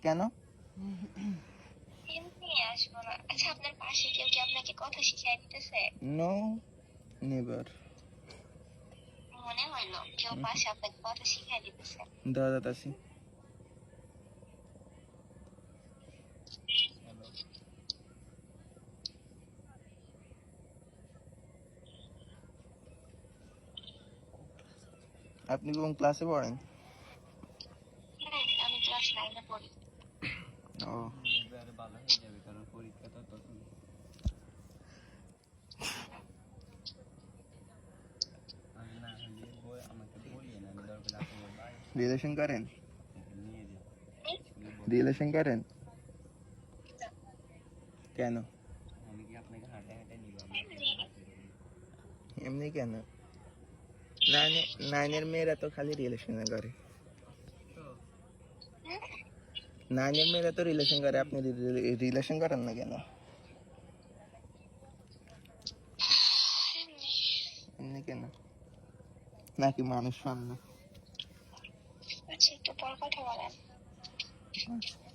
কেন? এমনি আসবো না। আচ্ছা, আপনার পাশে কেউ কি আপনাকে কথা শিখাই দিতেছে? No, never. মনে হইলো কেউ পাশে আপনাকে কথা শিখাই দিতেছে। দাদা আছি। আপনি কোন ক্লাসে পড়েন? আমি ক্লাস 9 পড়ি। ও, ভালো হয়ে যাবে, কারণ পরীক্ষা তো তখন। আমি না হলে বই আমাকে বলিয়ে না, আমি দরকার আপনাকে ভাই রিলেশন করেন? নিয়ে যাই। রিলেশন করেন? কেন? আমি কি আপনাকে হাঁটে হাঁটে নিব? আমি এমনি কেন? নাইনের মেয়েরা তো খালি রিলেশন করে। নাইনের মেয়েরা তো রিলেশন করে, আপনি রিলেশন করেন না কেন? এমনি কেন? নাকি মানুষ পান না? আচ্ছা, একটু পর কথা বলেন। আচ্ছা।